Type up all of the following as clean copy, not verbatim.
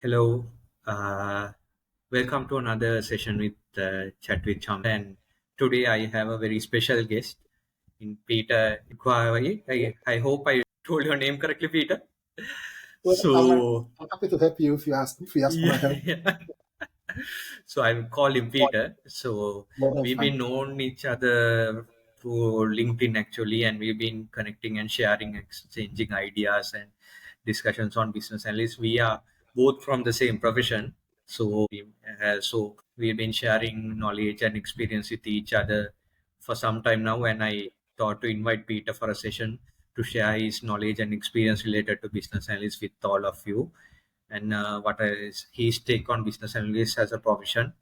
Hello, uh, welcome to another session with Chat with Chamindra. And today I have a very special guest in Peter Edemirukaye. I hope I told your name correctly, Peter. Well, I'm, So I'm happy to help you if you ask for yeah, my help. yeah. So I will call him Peter. So Well, that's we've fine. been known each other through LinkedIn actually, and we've been connecting and sharing, exchanging ideas and discussions on business analysts. We are both from the same profession, so we've been sharing knowledge and experience with each other for some time now. And I thought to invite Peter for a session to share his knowledge and experience related to business analysts with all of you, and what is his take on business analyst as a profession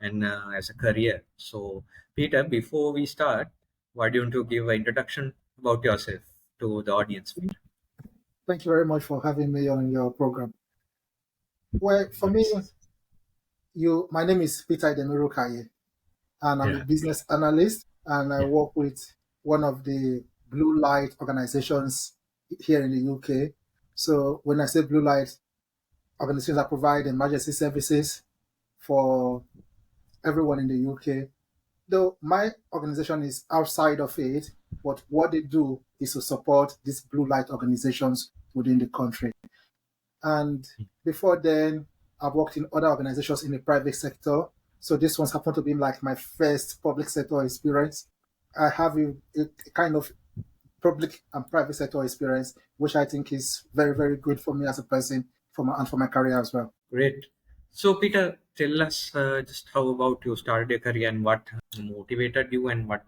and as a career. So, Peter, before we start, why don't you give an introduction about yourself to the audience, Peter? Thank you very much for having me on your program. Well, for me, Yes. my name is Peter Edemirukaye, and I'm a Yeah. business analyst, and I Yeah. work with one of the blue light organizations here in the UK. So when I say blue light organizations that provide emergency services for everyone in the UK, though my organization is outside of it, but what they do is to support these blue light organizations within the country. And before then, I've worked in other organizations in the private sector. So this one's happened to be like my first public sector experience. I have a kind of public and private sector experience, which I think is very, very good for me as a person and for my career as well. Great. So, Peter, tell us just how about you started your career and what motivated you and what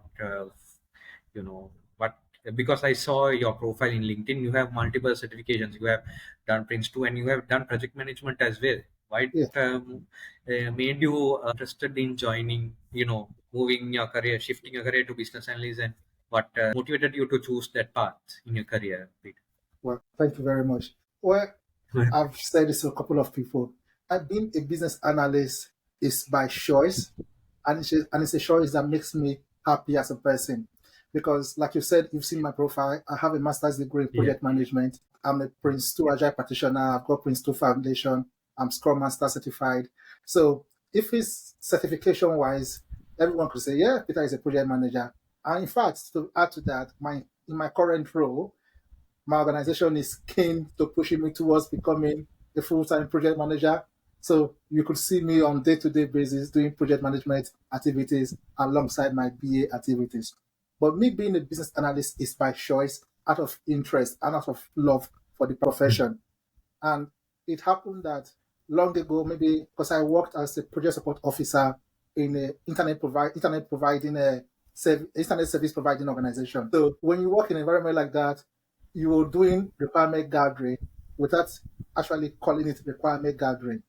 what, because I saw your profile in LinkedIn. You have multiple certifications. You have done Prince 2 and you have done project management as well. Why Yeah. made you interested in joining, moving your career, shifting your career to business analyst, and what motivated you to choose that path in your career, Peter? Well, thank you very much. Well, I've said this to a couple of people. I've been a business analyst is by choice, and it's a choice that makes me happy as a person. Because, like you said, you've seen my profile. I have a master's degree in Yeah. project management. I'm a Prince 2 Agile practitioner. I've got Prince 2 Foundation. I'm Scrum Master certified. So, if it's certification wise, everyone could say, yeah, Peter is a project manager. And in fact, to add to that, in my current role, my organization is keen to pushing me towards becoming a full-time project manager. So you could see me on day-to-day basis doing project management activities alongside my BA activities. But me being a business analyst is by choice, out of interest, and out of love for the profession. And it happened that long ago, maybe because I worked as a project support officer in a internet providing a internet service providing organization. So when you work in an environment like that, you're doing requirement gathering without actually calling it requirement gathering.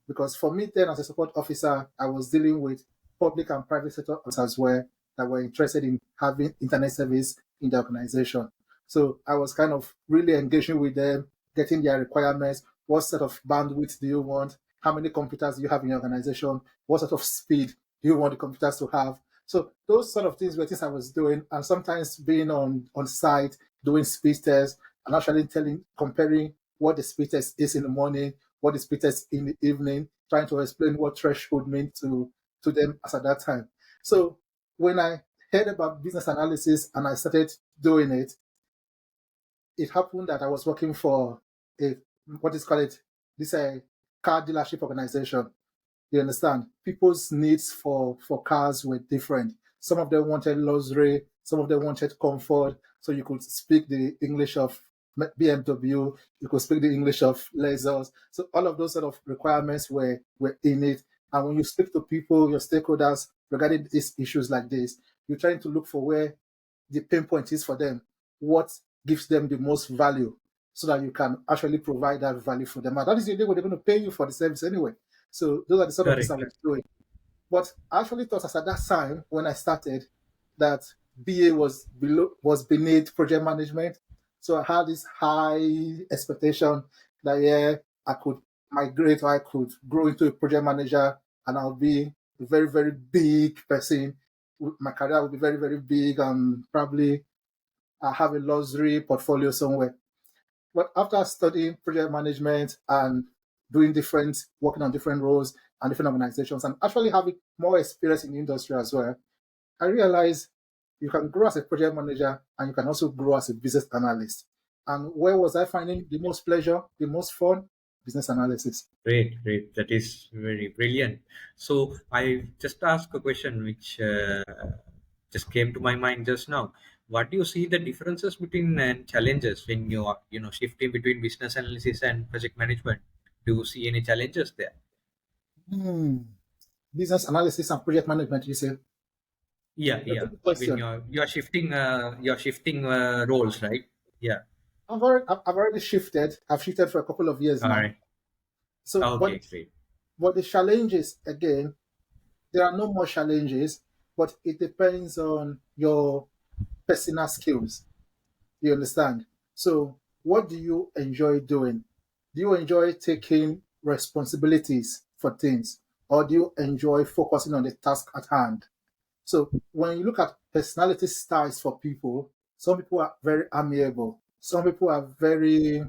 Because for me then as a support officer, I was dealing with public and private sector as well that were interested in having internet service in the organization. So I was kind of really engaging with them, getting their requirements. What sort of bandwidth do you want? How many computers do you have in your organization? What sort of speed do you want the computers to have? So those sort of things were things I was doing, and sometimes being on site doing speed tests and actually comparing what the speed test is in the morning, what the speed test in the evening, trying to explain what threshold meant to them as at that time. So when I heard about business analysis and I started doing it, it happened that I was working for a what is called it this a car dealership organization. You understand? People's needs for cars were different. Some of them wanted luxury, some of them wanted comfort. So you could speak the English of BMW, you could speak the English of Lexus. So all of those sort of requirements were in it. And when you speak to people, your stakeholders regarding these issues like this, you're trying to look for where the pain point is for them, what gives them the most value, so that you can actually provide that value for them. And that is the way they're going to pay you for the service anyway. So those are the sort of things I Correct. was doing. But I actually thought as at that time when I started that BA was beneath project management. So I had this high expectation that yeah, I could migrate or I could grow into a project manager and I'll be a very, very big person. My career will be very, very big and probably I have a luxury portfolio somewhere. But after studying project management and working on different roles and different organizations, and actually having more experience in the industry as well, I realized you can grow as a project manager and you can also grow as a business analyst. And where was I finding the most pleasure, the most fun? Business analysis. Great, great. That is very brilliant. So I just asked a question which just came to my mind just now. What do you see the differences between and challenges when you are, shifting between business analysis and project management? Do you see any challenges there? Hmm. Business analysis and project management, you say? Yeah, That's a yeah. good When question. you're shifting roles, right? Yeah. I've already shifted. I've shifted for a couple of years All now. right. So, Okay, great. but the challenges again, there are no more challenges, but it depends on your personal skills. You understand? So, what do you enjoy doing? Do you enjoy taking responsibilities for things, or do you enjoy focusing on the task at hand? So, when you look at personality styles for people, some people are very amiable, some people are very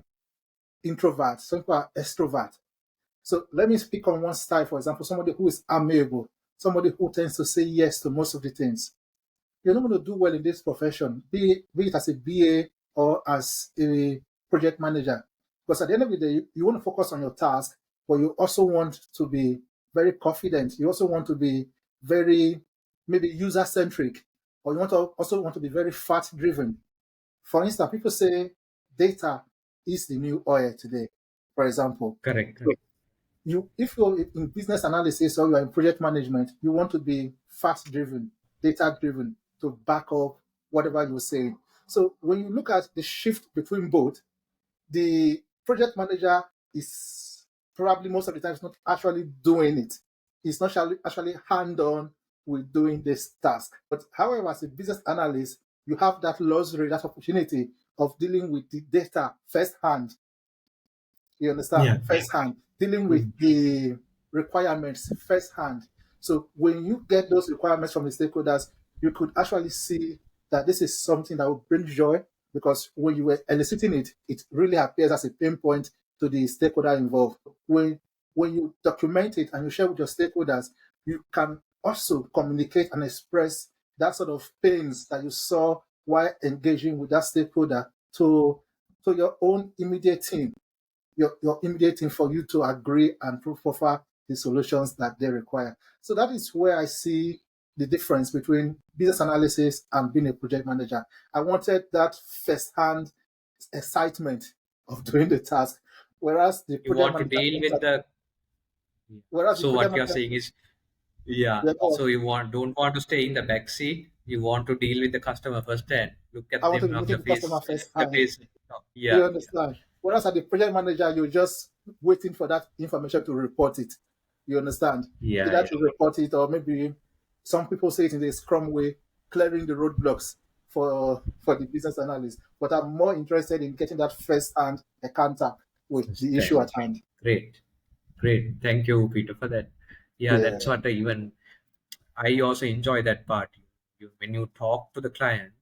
introvert, some people are extrovert. So, let me speak on one style, for example, somebody who is amiable, somebody who tends to say yes to most of the things. You're not going to do well in this profession, be it as a BA or as a project manager. Because at the end of the day, you want to focus on your task, but you also want to be very confident. You also want to be very maybe user centric, or you also want to be very fact driven. For instance, people say data is the new oil today, for example. Correct, So correct. if you're in business analysis or you're in project management, you want to be fast driven, data driven to back up whatever you're saying. So when you look at the shift between both, the project manager is probably most of the time not actually doing it. It's not actually hand on with doing this task. But however, as a business analyst, you have that luxury, that opportunity of dealing with the data firsthand. You understand? Yeah. Firsthand, dealing with Mm. the requirements firsthand. So when you get those requirements from the stakeholders, you could actually see that this is something that will bring joy because when you were eliciting it, it really appears as a pain point to the stakeholder involved. When you document it and you share with your stakeholders, you can also communicate and express that sort of pains that you saw while engaging with that stakeholder to your own immediate team, your immediate team, for you to agree and offer the solutions that they require. So that is where I see the difference between business analysis and being a project manager. I wanted that first-hand excitement of doing the task, whereas the You project want to manager, deal with the. whereas the So project what you're manager, saying is, yeah. yeah, So you don't want to stay in the back seat. You want to deal with the customer first and look I at want to them be on meeting the the customer face, the first-hand. face. Do you Yeah, yeah. understand? Whereas at the project manager, you're just waiting for that information to report it. You understand? Yeah, Either yeah. to report it or maybe some people say it in the Scrum way, clearing the roadblocks for the business analyst. But I'm more interested in getting that first hand encounter with the issue Understand. at hand. Great, great. Thank you, Peter, for that. Yeah, Yeah, that's what I also enjoy that part. When you talk to the client,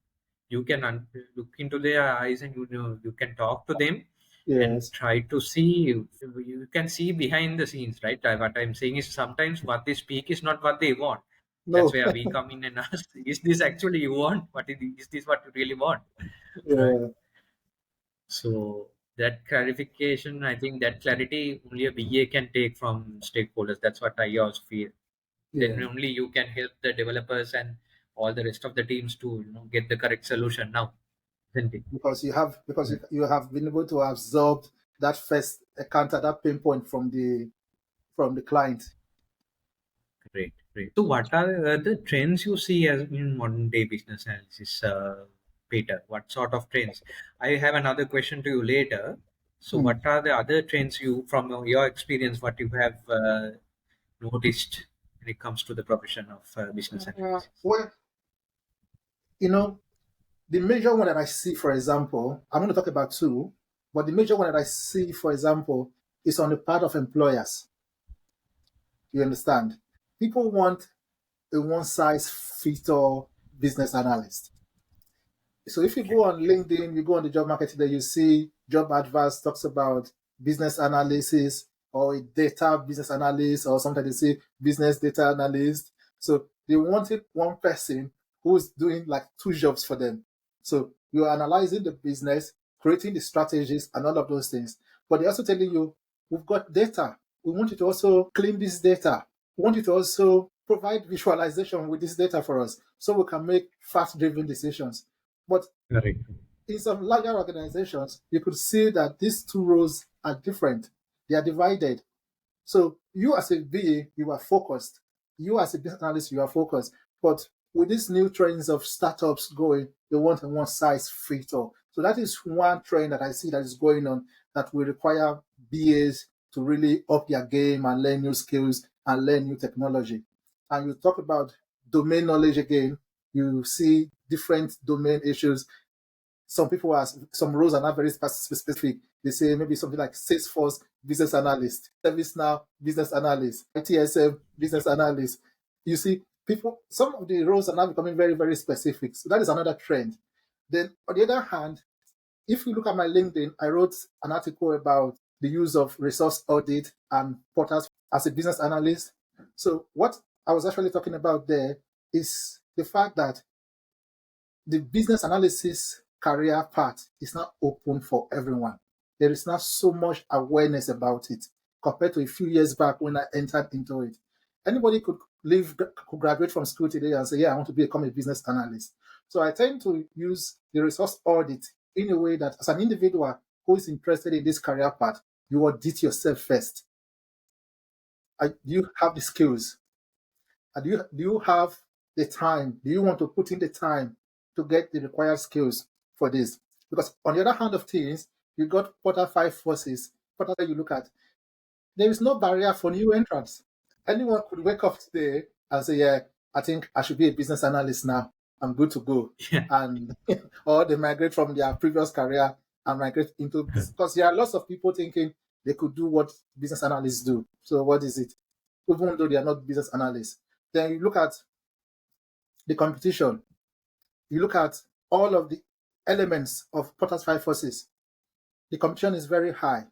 you can look into their eyes and you can talk to them and yes. try to see. You can see behind the scenes, right? What I'm saying is sometimes what they speak is not what they want. That's No, where we come in and ask, is this actually you want? Is this what you really want? Right? yeah, So that clarification, I think that clarity only a BA can take from stakeholders. That's what I also feel. Then yeah. only you can help the developers and all the rest of the teams to get the correct solution now, isn't it? Because Right. you have been able to absorb that first encounter, that pain point from the client. Great, great. So, what are the trends you see as in modern day business analysis, Peter? What sort of trends? I have another question to you later. So, Hmm. what are the other trends from your experience, what you have noticed when it comes to the profession of business analysis? Well, you know, the major one that I see, for example, I'm going to talk about two, but the major one that I see, for example, is on the part of employers. You understand? People want a one size fits all business analyst. So if you Okay. go on LinkedIn, you go on the job market today, you see job adverts talks about business analysis or a data business analyst, or sometimes they say business data analyst. So they wanted one person who's doing like two jobs for them. So you're analyzing the business, creating the strategies, and all of those things. But they're also telling you, we've got data. We want you to also clean this data. We want you to also provide visualization with this data for us so we can make fast-driven decisions. But Correct. in some larger organizations, you could see that these two roles are different. They are divided. So you as a BA, you are focused. You as a business analyst, you are focused. But with these new trends of startups going, they want a one size fit all. So that is one trend that I see that is going on that will require BAs to really up their game and learn new skills and learn new technology. And you talk about domain knowledge again. You see different domain issues. Some people are, some roles are not very specific. They say maybe something like Salesforce business analyst, ServiceNow business analyst, ITSM business analyst. You see, people, some of the roles are now becoming very, very specific. So that is another trend. Then on the other hand, if you look at my LinkedIn, I wrote an article about the use of resource audit and portals as a business analyst. So what I was actually talking about there is the fact that the business analysis career path is not open for everyone. There is not so much awareness about it compared to a few years back when I entered into it. Anybody could could graduate from school today and say, yeah, I want to become a business analyst. So I tend to use the resource audit in a way that as an individual who is interested in this career path, you audit yourself first. Do you have the skills? Do you have the time? Do you want to put in the time to get the required skills for this? Because on the other hand of things, you got Porter 5 forces. Porter you look at, there is no barrier for new entrants. Anyone could wake up today and say, yeah, I think I should be a business analyst now. I'm good to go. Yeah. And or they migrate from their previous career and migrate into business. Because there are lots of people thinking they could do what business analysts do. So what is it? Even though they are not business analysts. Then you look at the competition. You look at all of the elements of Porter's 5 forces. The competition is very high.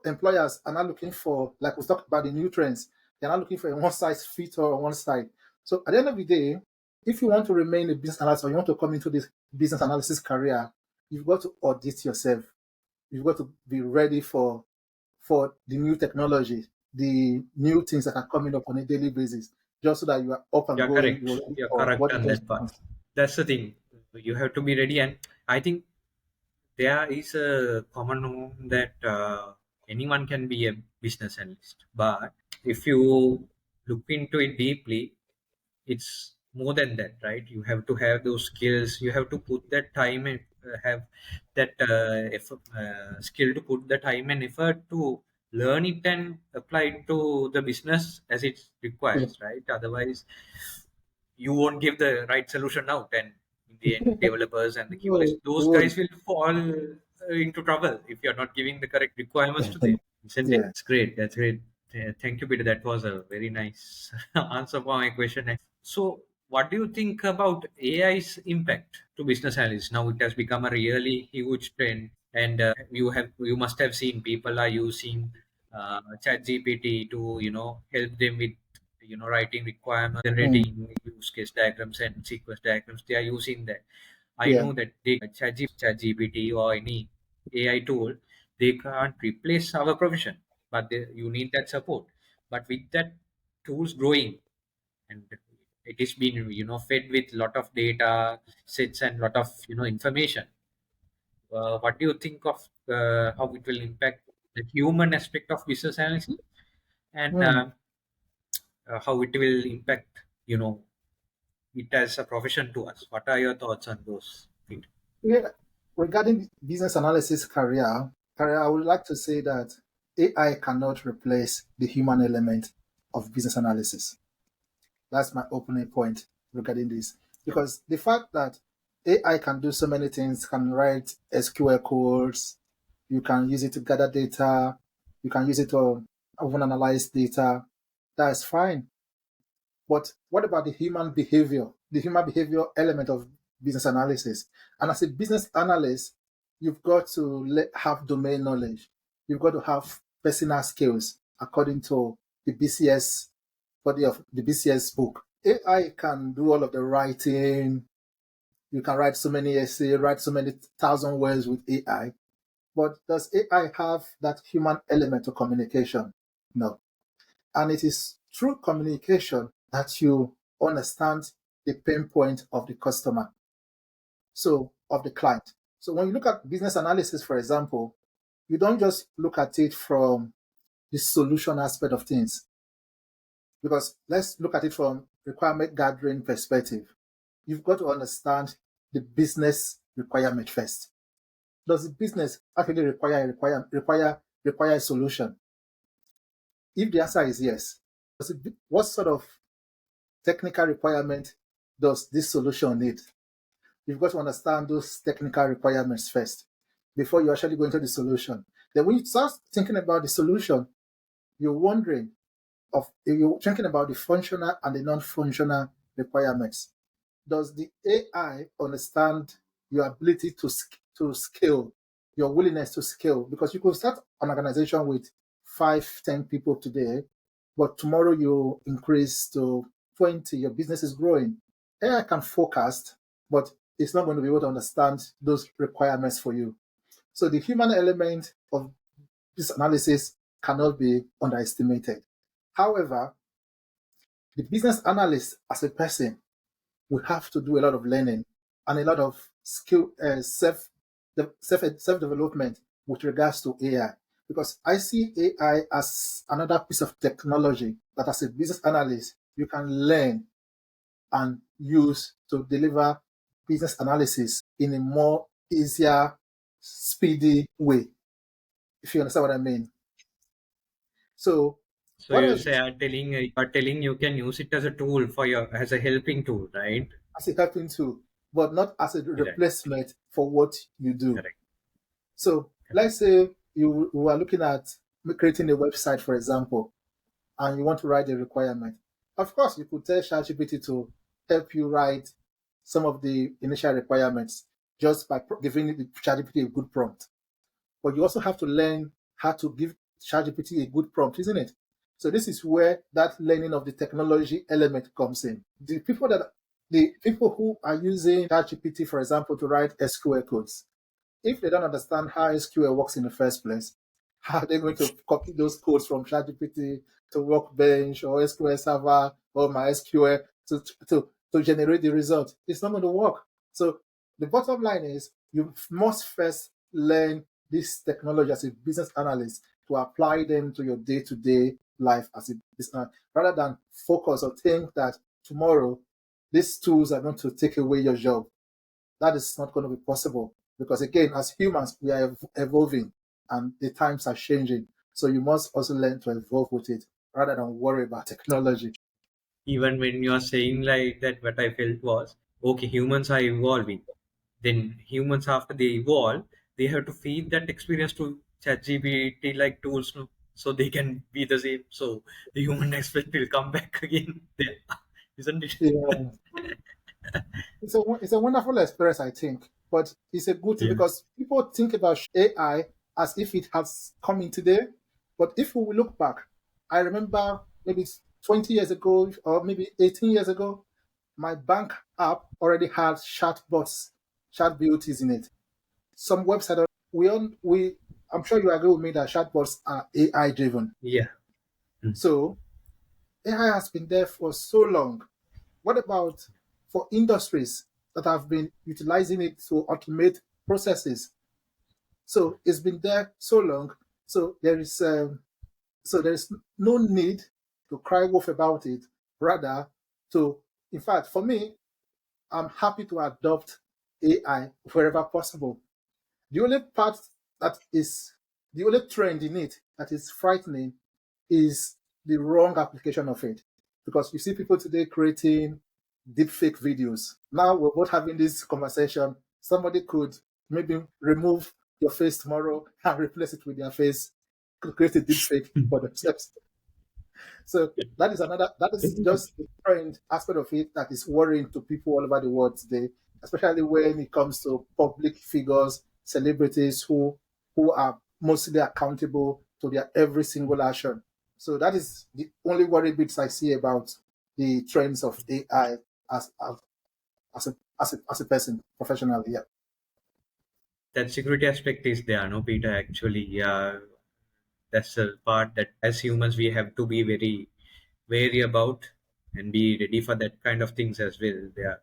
Employers are not looking for, like we talked about the new trends, they're not looking for a one size fit all on one side. So at the end of the day, if you want to remain a business analyst or you want to come into this business analysis career, you've got to audit yourself. You've got to be ready for the new technology, the new things that are coming up on a daily basis, just so that you are up and You're going, correct. you're ready You're for correct what the on day that part. comes. That's the thing. You have to be ready, and I think there is a common norm that anyone can be a business analyst. But if you look into it deeply, it's more than that, right? You have to have those skills. You have to put that time and have that skill to put the time and effort to learn it and apply it to the business as it Yeah. requires, right? Otherwise, you won't give the right solution out, and in the end, developers and the QAs, No, those you guys will fall into trouble if you're not giving the correct requirements to them, isn't it? yeah. It's great. That's great. Thank you, Peter. That was a very nice answer for my question. So, what do you think about AI's impact to business analysts? Now it has become a really huge trend, and you must have seen people are using ChatGPT to help them with writing requirements, Mm, generating use case diagrams and sequence diagrams. They are using that. I yeah. know that they ChatGPT or any AI tool, they can't replace our profession, but you need that support. But with that tools growing, and it is being fed with lot of data sets and lot of information. What do you think of how it will impact the human aspect of business analysis, and Mm. how it will impact it as a profession to us? What are your thoughts on those, Pete? Yeah, regarding business analysis career, I would like to say that AI cannot replace the human element of business analysis. That's my opening point regarding this. Yeah, Because the fact that AI can do so many things, can write SQL codes, you can use it to gather data, you can use it to even analyze data, that's fine. But what about the human behavior, the human behavior element of business analysis? And as a business analyst, you've got to have domain knowledge. You've got to have personal skills according to the BCS body of the BCS book. AI can do all of the writing. You can write so many essays, write so many thousand words with AI. But does AI have that human element to communication? No. And it is through communication that you understand the pain point of the customer, so of the client. So when you look at business analysis, for example, you don't just look at it from the solution aspect of things. Because let's look at it from requirement gathering perspective. You've got to understand the business requirement first. Does the business actually require a solution? If the answer is yes, what sort of technical requirement does this solution need? You've got to understand those technical requirements first before you actually go into the solution. Then when you start thinking about the solution, you're thinking about the functional and the non-functional requirements. Does the AI understand your ability to scale, your willingness to scale? Because you could start an organization with 5, 10 people today, but tomorrow you increase to 20, your business is growing. AI can forecast, but it's not going to be able to understand those requirements for you. So the human element of this analysis cannot be underestimated. However, the business analyst as a person will have to do a lot of learning and a lot of skill, self-development with regards to AI. Because I see AI as another piece of technology that as a business analyst, you can learn and use to deliver business analysis in a more easier, speedy way, if you understand what I mean. So So what you else say are telling you can use it as a tool for your as a helping tool, right? as a helping tool, but not as a Right. replacement for what you do. Correct. So let's say you are looking at creating a website, for example, and you want to write a requirement. Of course, you could tell ChatGPT to help you write some of the initial requirements just by giving the ChatGPT a good prompt. But you also have to learn how to give ChatGPT a good prompt, isn't it? So this is where that learning of the technology element comes in. The people who are using ChatGPT, for example, to write SQL codes, if they don't understand how SQL works in the first place, how are they going to copy those codes from ChatGPT to Workbench or SQL Server or MySQL to generate the result? It's not going to work. So the bottom line is you must first learn this technology as a business analyst to apply them to your day-to-day life as a business analyst, rather than focus or think that tomorrow these tools are going to take away your job. That is not going to be possible because, again, as humans, we are evolving and the times are changing. So you must also learn to evolve with it rather than worry about technology. Even when you are saying like that, what I felt was okay, humans are evolving. Then humans after they evolve, they have to feed that experience to ChatGPT like tools, no? So they can be the same. So the human aspect will come back again there, isn't it? Yeah. It's a wonderful experience, I think, but it's a good thing Yeah. because people think about AI as if it has come in today. But if we look back, I remember maybe 20 years ago or maybe 18 years ago, my bank app already had chatbots in it. Some website we I'm sure you agree with me that chatbots are AI driven. Yeah. Mm. So AI has been there for so long. What about for industries that have been utilizing it to automate processes? So it's been there so long. So there is no need to cry wolf about it. Rather, to in fact, for me, I'm happy to adopt AI wherever possible. The only part that is the only trend in it that is frightening is the wrong application of it. Because you see people today creating deepfake videos. Now we're both having this conversation. Somebody could maybe remove your face tomorrow and replace it with their face, could create a deepfake for themselves. So that is just the trend aspect of it that is worrying to people all over the world today, especially when it comes to public figures, celebrities who are mostly accountable to their every single action. So that is the only worry bits I see about the trends of AI as as a person professionally. Yeah, That security aspect is there, no, Peter? Actually, yeah, that's the part that as humans we have to be very wary about and be ready for that kind of things as well. Yeah.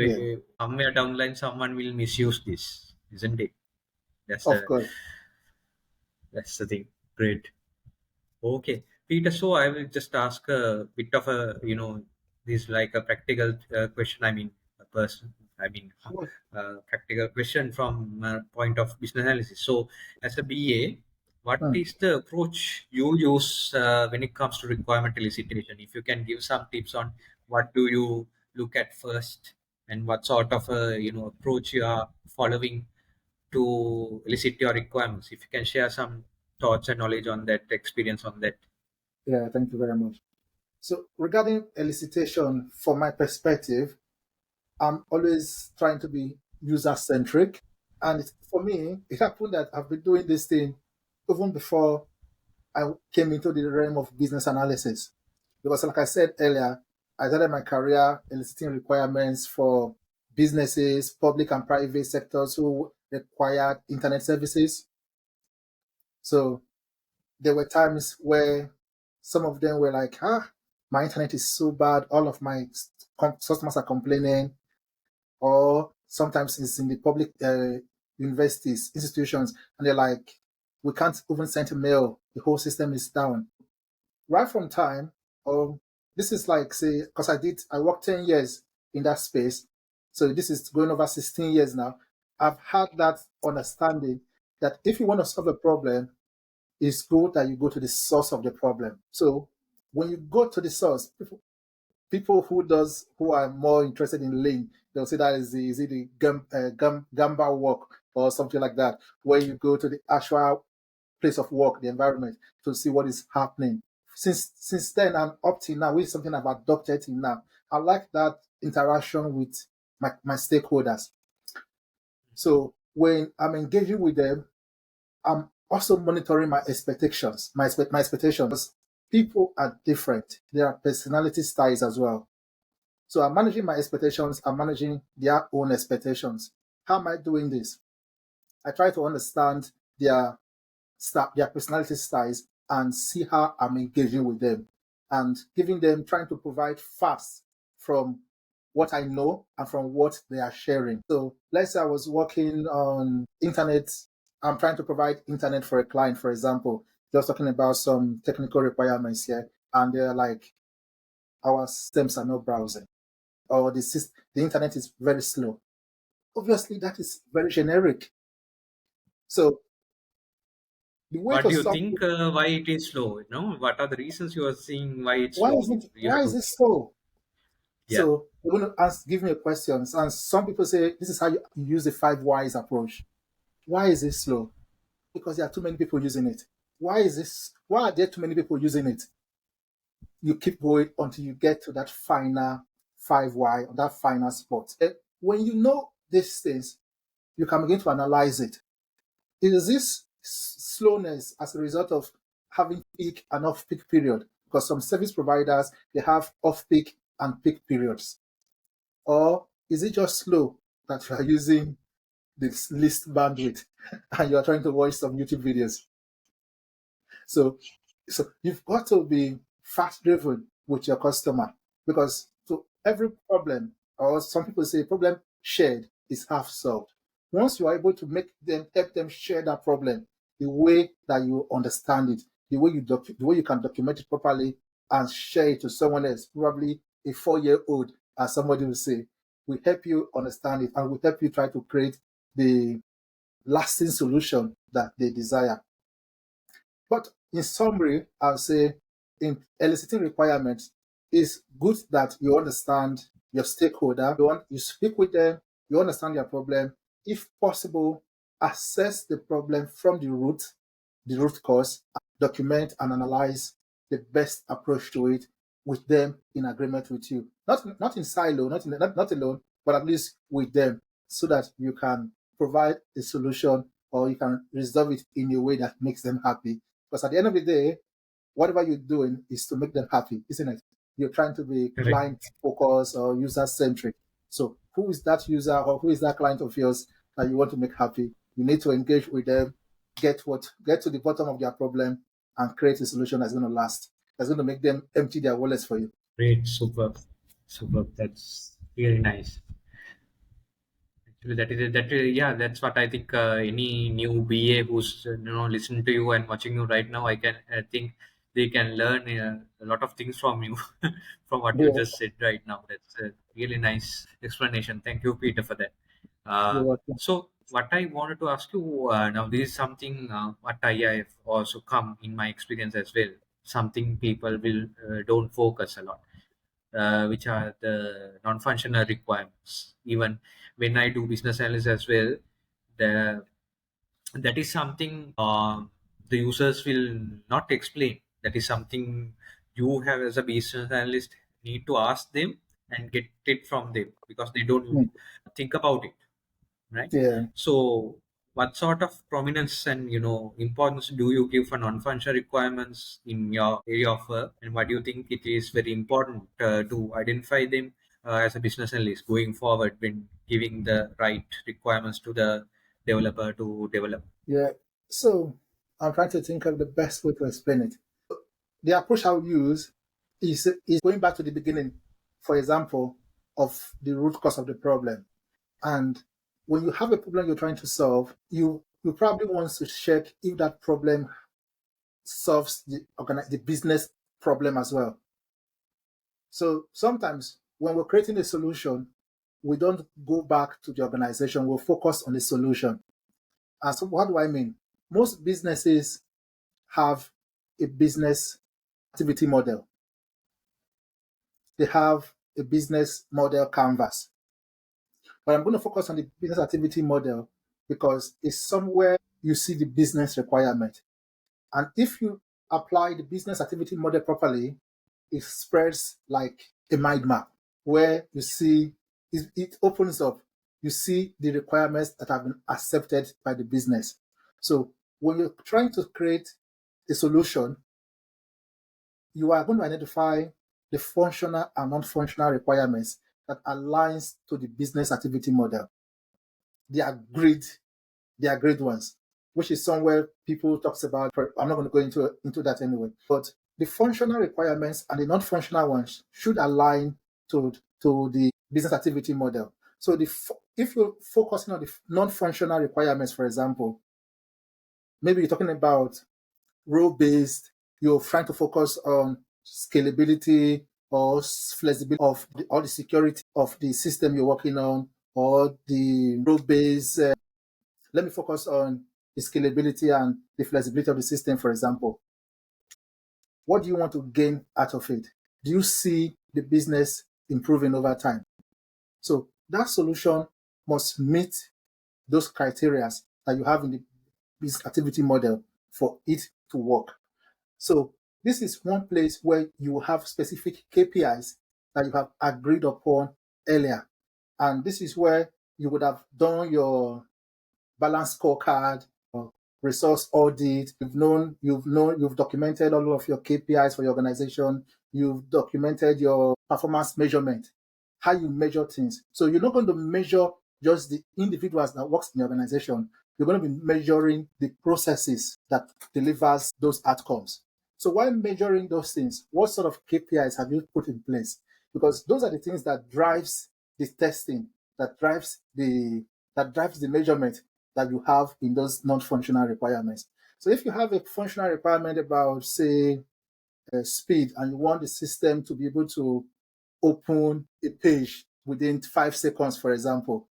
yeah, Anyway, somewhere down the line, someone will misuse this, isn't it? That's of the course. that's the thing. Great. Okay, Peter. So I will just ask a bit of a, this like a practical question. I mean, a person. I mean, practical question from point of business analysis. So, as a BA, what Hmm. is the approach you use when it comes to requirement elicitation? If you can give some tips on what do you look at first, and what sort of a approach you are following to elicit your requirements. If you can share some thoughts and knowledge on that, experience on that. Yeah, thank you very much. So regarding elicitation, from my perspective, I'm always trying to be user centric. And for me, it happened that I've been doing this thing even before I came into the realm of business analysis. Because, like I said earlier, I started my career eliciting requirements for businesses, public and private sectors who required internet services. So there were times where some of them were like, my internet is so bad, all of my customers are complaining, or sometimes it's in the public universities, institutions, and they're like, we can't even send a mail, the whole system is down. Right from time, this is like, say, because I worked 10 years in that space, so this is going over 16 years now. I've had that understanding that if you want to solve a problem, it's good that you go to the source of the problem. So when you go to the source, people who are more interested in lean, they'll say that is it the gamba work or something like that, where you go to the actual place of work, the environment, to see what is happening. Since then and up till now, which is something I've adopted till now, I like that interaction with my stakeholders. So when I'm engaging with them, I'm also monitoring my expectations. My expectations. People are different. There are personality styles as well. So I'm managing my expectations. I'm managing their own expectations. How am I doing this? I try to understand their their personality styles and see how I'm engaging with them and giving them, trying to provide facts from what I know and from what they are sharing. So let's say I was working on internet. I'm trying to provide internet for a client, for example, just talking about some technical requirements here. And they're like, our systems are not browsing or the internet is very slow. Obviously, that is very generic. So the way What to do you solve think? Why it is slow? What are the reasons you are seeing why it's slow? You why have is to, it so? yeah. So you're going to give me a question. And some people say this is how you use the five whys approach. Why is it slow? Because there are too many people using it. Why is this? Why are there too many people using it? You keep going until you get to that final five why or that final spot. And when you know these things, you can begin to analyze it. Is this slowness as a result of having peak and off peak period? Because some service providers they have off peak and peak periods. Or is it just slow that you are using this least bandwidth and you are trying to watch some YouTube videos? So, so you've got to be fast driven with your customer because so every problem, or some people say problem shared is half solved. Once you are able to make them help them share that problem, the way that you understand it, the way you can document it properly and share it to someone else, probably a 4-year old, as somebody will say, will help you understand it and will help you try to create the lasting solution that they desire. But in summary, I'll say in eliciting requirements, it's good that you understand your stakeholder, you speak with them, you understand their problem. If possible, assess the problem from the root cause, document and analyze the best approach to it with them in agreement with you. Not in silo, not alone, but at least with them, so that you can provide a solution or you can resolve it in a way that makes them happy because at the end of the day, whatever you're doing is to make them happy, isn't it? You're trying to be Correct. client focused or user centric. So who is that user or who is that client of yours that you want to make happy? You need to engage with them, get to the bottom of their problem, and create a solution that's going to last. That's going to make them empty their wallets for you. Great. Superb. Superb. That's really nice. Actually, yeah, that's what I think. Any new BA who's listening to you and watching you right now, I think they can learn a lot of things from you, from what you Yeah, just said right now. That's a really nice explanation. Thank you, Peter, for that. you're welcome. So, what I wanted to ask you now, this is something what I have also come in my experience as well. Something people will don't focus a lot, which are the non-functional requirements. Even when I do business analysis as well, the that is something the users will not explain. That is something you have as a business analyst need to ask them and get it from them because they don't Mm, think about it, right? yeah, So what sort of prominence and importance do you give for non-functional requirements in your area of work, and why do you think it is very important to identify them as a business analyst going forward when giving the right requirements to the developer to develop? yeah. So I'm trying to think of the best way to explain it. The approach I'll use is going back to the beginning, for example, of the root cause of the problem. And when you have a problem you're trying to solve, you probably want to check if that problem solves the business problem as well. So sometimes when we're creating a solution, we don't go back to the organization, we'll focus on the solution. And so what do I mean? Most businesses have a business activity model. They have a business model canvas. But I'm going to focus on the business activity model because it's somewhere you see the business requirement. And if you apply the business activity model properly, it spreads like a mind map where you see it opens up. You see the requirements that have been accepted by the business. So when you're trying to create a solution, you are going to identify the functional and non-functional requirements that aligns to the business activity model. They are great. They are great ones, which is somewhere people talks about. I'm not going to go into that anyway. But the functional requirements and the non-functional ones should align to the business activity model. So if you're focusing on the non-functional requirements, for example, maybe you're talking about role-based, you're trying to focus on scalability or flexibility of or the security of the system you're working on, or the role-based. Let me focus on the scalability and the flexibility of the system, for example. What do you want to gain out of it? Do you see the business improving over time? So that solution must meet those criteria that you have in the business activity model for it to work. So this is one place where you have specific KPIs that you have agreed upon earlier. And this is where you would have done your balance scorecard, or resource audit. You've documented all of your KPIs for your organization. You've documented your performance measurement, how you measure things. So you're not going to measure just the individuals that works in the organization. You're going to be measuring the processes that delivers those outcomes. So while measuring those things, what sort of KPIs have you put in place? Because those are the things that drives the testing, that drives the measurement that you have in those non-functional requirements. So if you have a functional requirement about, say, speed, and you want the system to be able to open a page within 5 seconds, for example,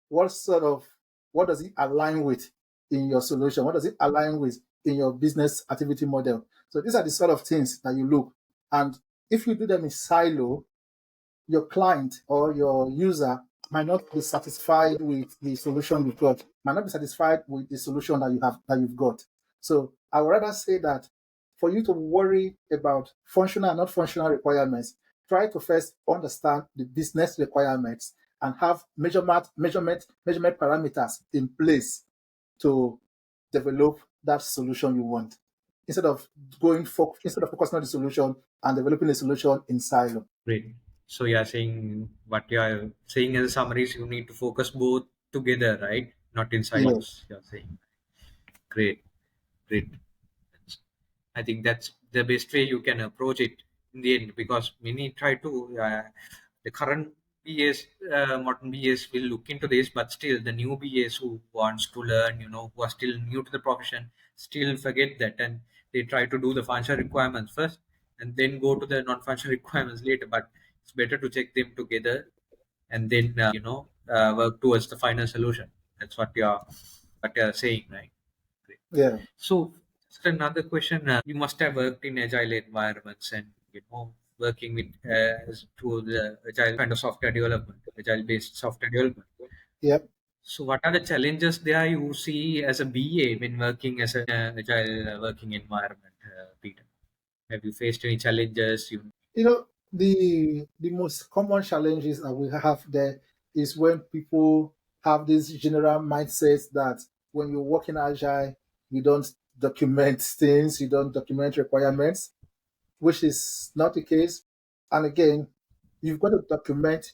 what does it align with in your solution? What does it align with in your business activity model? So these are the sort of things that you look. And if you do them in silo, your client or your user might not be satisfied with the solution you've got, might not be satisfied with the solution that you've got. So I would rather say that for you to worry about functional and not functional requirements, try to first understand the business requirements and have measurement parameters in place to develop that solution you want. instead of focusing on the solution and developing a solution in silo. Great. So you are saying what you are saying as a summary is you need to focus both together, right? Not in Yes. silos. You are saying. Great, great. I think that's the best way you can approach it in the end, because many try to the current BAs, modern BAs will look into this, but still the new BAs who wants to learn, who are still new to the profession, still forget that, and they try to do the functional requirements first and then go to the non-functional requirements later. But it's better to check them together and then work towards the final solution. That's what you're saying, right? Great. Yeah. So, just another question. You must have worked in agile environments and working with to the agile kind of software development, agile based software development. Yep. So, what are the challenges there you see as a BA when working as an agile working environment, Peter? Have you faced any challenges? The most common challenges that we have there is when people have this general mindset that when you work in agile, you don't document things, you don't document requirements, which is not the case. And again, you've got to document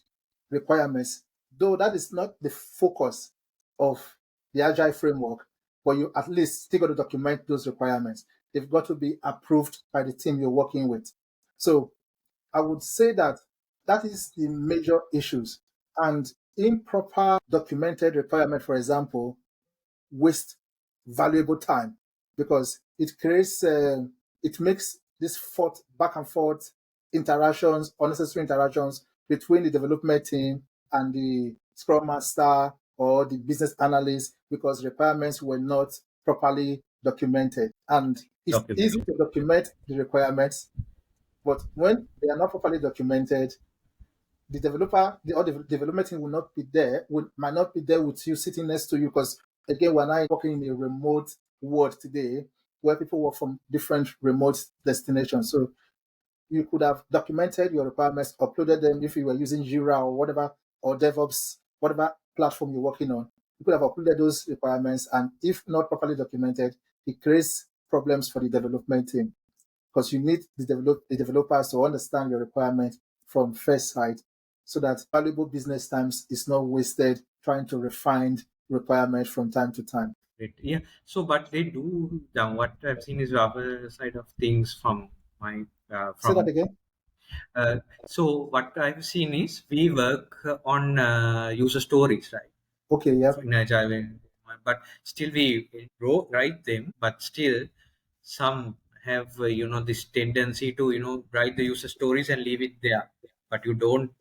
requirements, though that is not the focus of the agile framework, but you at least still got to document those requirements. They've got to be approved by the team you're working with. So I would say that that is the major issues. And improper documented requirement, for example, waste valuable time because it makes this back and forth interactions, unnecessary interactions between the development team and the scrum master or the business analyst because requirements were not properly documented. And it's easy Documented. to document the requirements, but when they are not properly documented, the development team will not be there, might not be there with you sitting next to you because again, we're now working in a remote world today where people work from different remote destinations. So you could have documented your requirements, uploaded them if you were using Jira or whatever, or DevOps, whatever platform you're working on. You could have uploaded those requirements, and if not properly documented, it creates problems for the development team because you need the developers to understand your requirement from first sight so that valuable business times is not wasted trying to refine requirements from time to time. Great. Yeah. So, but they do. What I've seen is the other side of things from my Say that from again. so what I've seen is we work on user stories, right? Okay, yep. In Agile, but still we write them, but still some have this tendency to write the user stories and leave it there, but you don't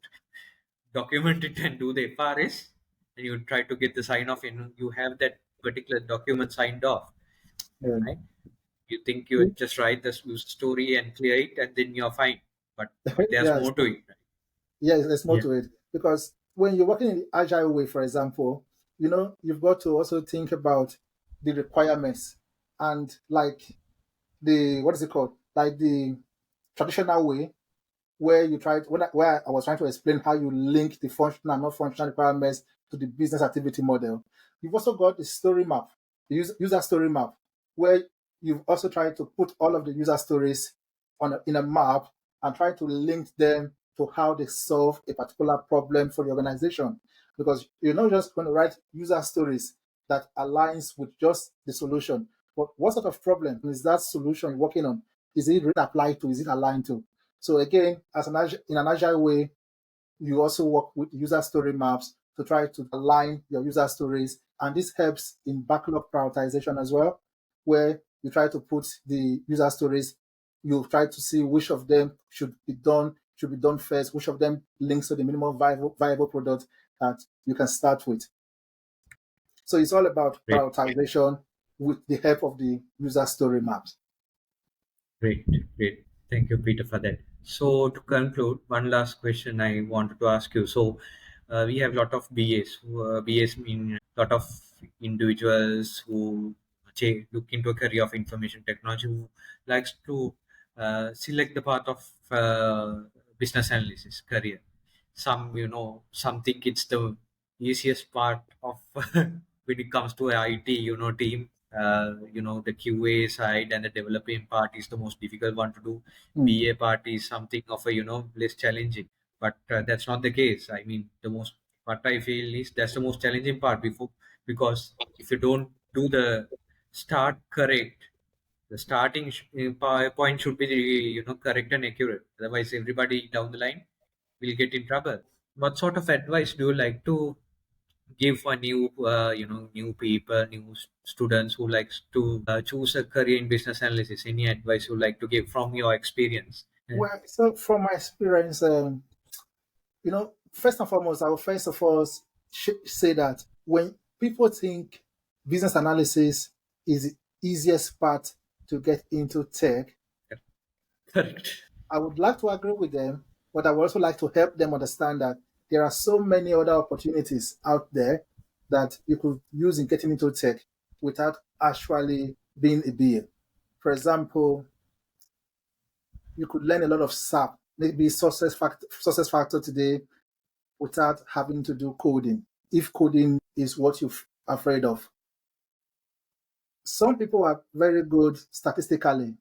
document it and do the FRS, and you try to get the sign off, and you have that particular document signed off, right? You think you just write the user story and clear it, and then you're fine, but there's Yes, more to it, right? yes, there's more Yeah. to it because when you're working in the agile way, for example, you've got to also think about the requirements and like the what is it called? Like the traditional way where where I was trying to explain how you link the functional and not functional requirements to the business activity model. You've also got the story map, the user story map, where you've also tried to put all of the user stories in a map and try to link them to how they solve a particular problem for the organization. Because you're not just going to write user stories that aligns with just the solution, but what sort of problem is that solution you're working on? Is it really applied to? Is it aligned to? So again, in an agile way, you also work with user story maps to try to align your user stories. And this helps in backlog prioritization as well, where you try to put the user stories, you try to see which of them should be done first, which of them links to the minimum viable product that you can start with. So it's all about Great. prioritization with the help of the user story maps. Great, great. Thank you, Peter, for that. So, to conclude, one last question I wanted to ask you. So, we have a lot of BAs. BAs mean a lot of individuals who look into a career of information technology who likes to select the path of business analysis career. Some think it's the easiest part of when it comes to a IT, team. The QA side and the developing part is the most difficult one to do. Mm. BA part is something of a less challenging, but that's not the case. I mean, the most what I feel is that's the most challenging part before, because if you don't do the start correct, the starting point should be correct and accurate. Otherwise, everybody down the line will get in trouble. What sort of advice do you like to give for new people, students who likes to choose a career in business analysis? Any advice you like to give from your experience? Well, so from my experience, first and foremost, I will first of all say that when people think business analysis is the easiest part to get into tech, Correct. I would like to agree with them, but I would also like to help them understand that there are so many other opportunities out there that you could use in getting into tech without actually being a BA. For example, you could learn a lot of SAP, maybe success factor today without having to do coding, if coding is what you're afraid of. Some people are very good statistically.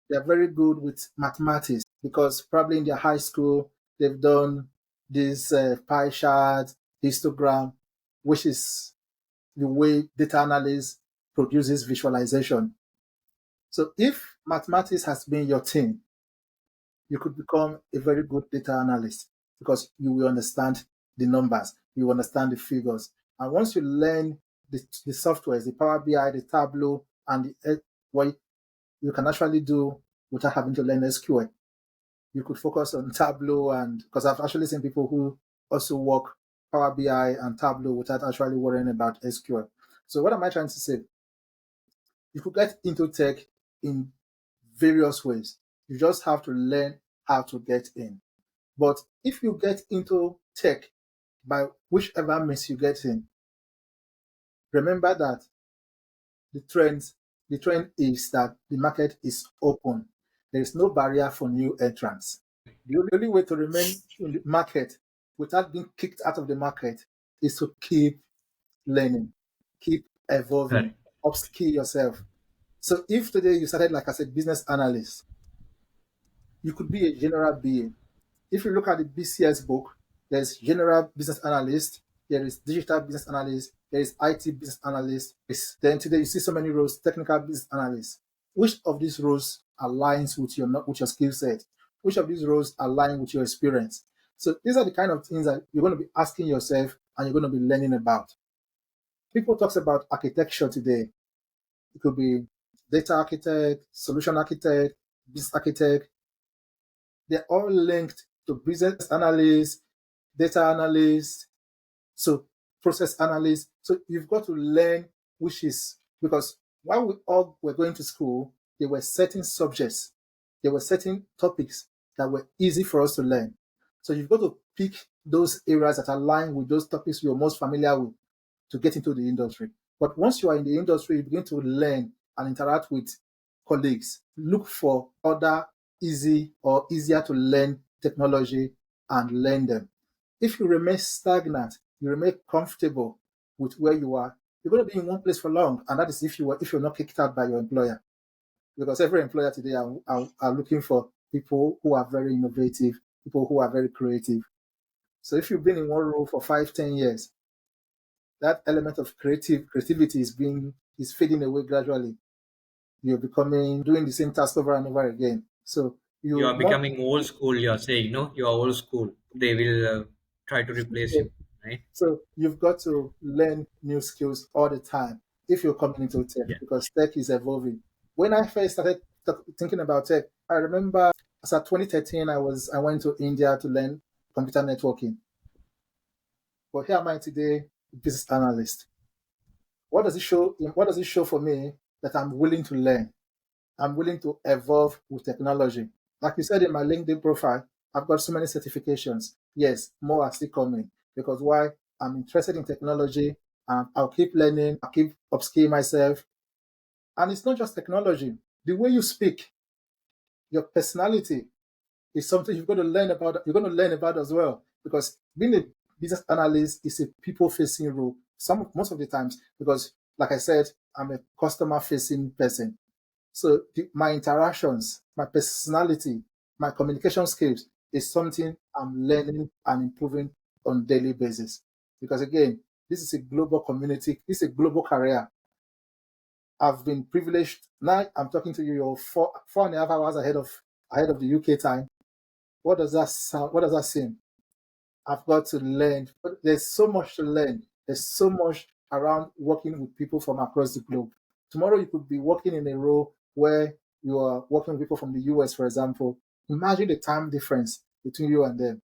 They're very good with mathematics because probably in their high school, they've done this pie chart, histogram, which is the way data analysis produces visualization. So if mathematics has been your thing, you could become a very good data analyst because you will understand the numbers, you will understand the figures. And once you learn the softwares, the Power BI, the Tableau, and what you can actually do without having to learn SQL. You could focus on Tableau, and because I've actually seen people who also work Power BI and Tableau without actually worrying about SQL. So what am I trying to say? You could get into tech in various ways. You just have to learn how to get in. But if you get into tech by whichever means you get in, remember that the trend the trend is that the market is open. There is no barrier for new entrants. The only way to remain in the market without being kicked out of the market is to keep learning, keep evolving, Correct. upskill yourself. So if today you started, like I said, business analyst, you could be a general BA. If you look at the BCS book, there's general business analyst, there is digital business analyst, there is IT business analyst. Then today you see so many roles, technical business analyst. Which of these roles aligns with your skill set? Which of these roles align with your experience? So these are the kind of things that you're going to be asking yourself and you're going to be learning about. People talks about architecture today. It could be data architect, solution architect, business architect. They're all linked to business analyst, data analyst, so process analyst. So you've got to learn which is, because while we all were going to school, there were certain subjects, there were certain topics that were easy for us to learn. So you've got to pick those areas that align with those topics you're most familiar with to get into the industry. But once you are in the industry, you begin to learn and interact with colleagues. Look for other easy or easier to learn technology and learn them. If you remain stagnant, you remain comfortable with where you are, you're going to be in one place for long. And that is if you're not kicked out by your employer. Because every employer today are looking for people who are very innovative, people who are very creative. So if you've been in one role for 5, 10 years, that element of creativity is fading away gradually. You're becoming doing the same task over and over again. So You you are want becoming old school. You are saying no. You are old school. They will try to replace so, you, right? so you've got to learn new skills all the time if you're coming into tech Yeah. because tech is evolving. When I first started thinking about tech, I remember as at 2013 I went to India to learn computer networking. But here am I today, business analyst. What does it show? What does it show for me that I'm willing to learn? I'm willing to evolve with technology. Like you said in my LinkedIn profile, I've got so many certifications. Yes, more are still coming because why? I'm interested in technology and I'll keep learning, I'll keep upskilling myself. And it's not just technology. The way you speak, your personality is something you're going to learn about as well. Because being a business analyst is a people facing role. Most of the times, because like I said, I'm a customer facing person. So my interactions, my personality, my communication skills is something I'm learning and improving on a daily basis. Because again, this is a global community, this is a global career. I've been privileged. Now I'm talking to you. You're 4.5 hours ahead of the UK time. What does that sound? What does that seem? I've got to learn. But there's so much to learn. There's so much around working with people from across the globe. Tomorrow you could be working in a role where you are working with people from the US, for example. Imagine the time difference between you and them.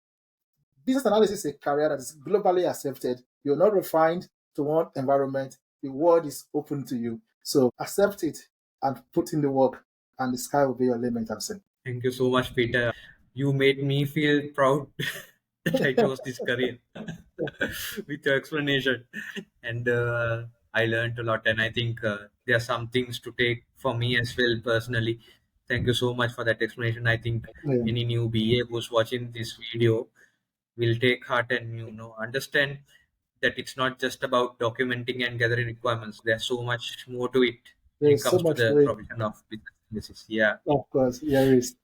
Business analysis is a career that is globally accepted. You're not refined to one environment. The world is open to you. So accept it and put in the work, and the sky will be your limit, I'm saying. Thank you so much, Peter. You made me feel proud that I chose this career with your explanation. And I learned a lot. And I think there are some things to take for me as well personally. Thank you so much for that explanation. I think Yeah. any new BA who's watching this video will take heart and understand that it's not just about documenting and gathering requirements. There's so much more to it when it There's so comes to much the to it. profession of business analysis. Yeah, Of course, there is.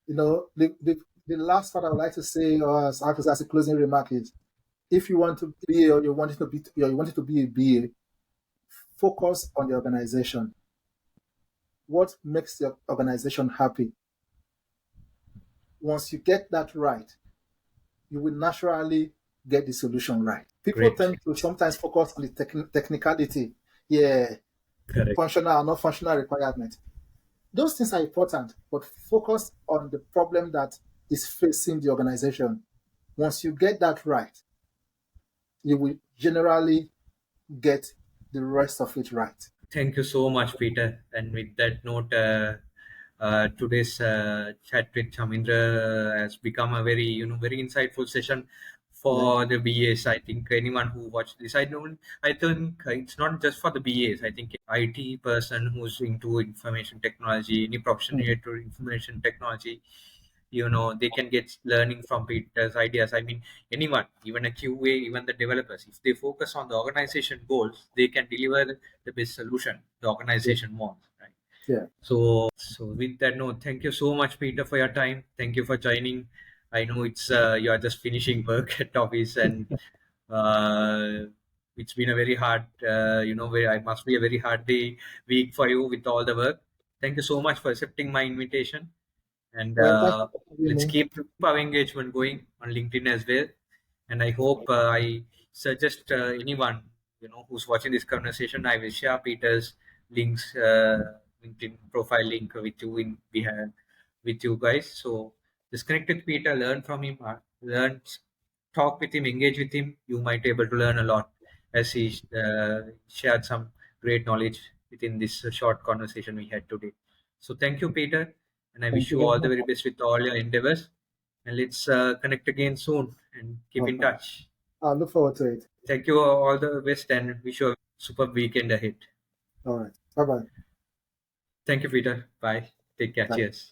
The last part I would like to say, or as a closing remark, is if you want to be or you wanted to be a BA, focus on the organization. What makes the organization happy? Once you get that right, you will naturally get the solution right. People great, tend to sometimes focus on the technicality, yeah, correct. functional or not functional requirement. Those things are important, but focus on the problem that is facing the organization. Once you get that right, you will generally get the rest of it right. Thank you so much, Peter. And with that note, today's chat with Chamindra has become a very, very insightful session Yeah. for the BAs. I think anyone who watched this, I think it's not just for the BAs. I think IT person who's into information technology, any profession Mm. related to information technology, they can get learning from Peter's ideas. I mean, anyone, even a QA, even the developers, if they focus on the organization goals, they can deliver the best solution the Yeah. organization wants, right? Yeah. So with that note, thank you so much, Peter, for your time. Thank you for joining. I know it's you are just finishing work at office, and uh, it's been a very hard, where I must be a very hard week for you with all the work. Thank you so much for accepting my invitation, and Well, thank you for having let's me. keep our engagement going on LinkedIn as well. And I hope I suggest anyone who's watching this conversation, I will share Peter's links, LinkedIn profile link with you in behind with you guys. So just connect with Peter, learn from him, learn, talk with him, engage with him. You might be able to learn a lot as he shared some great knowledge within this short conversation we had today. So thank you, Peter, and I Thank wish you you very all the much. very best with all your endeavors. And let's connect again soon and keep in Okay. touch. I look forward to it. Thank you all the best and wish you a super weekend ahead. All right. Bye bye. Thank you, Peter. Bye. Take care. Bye. Cheers.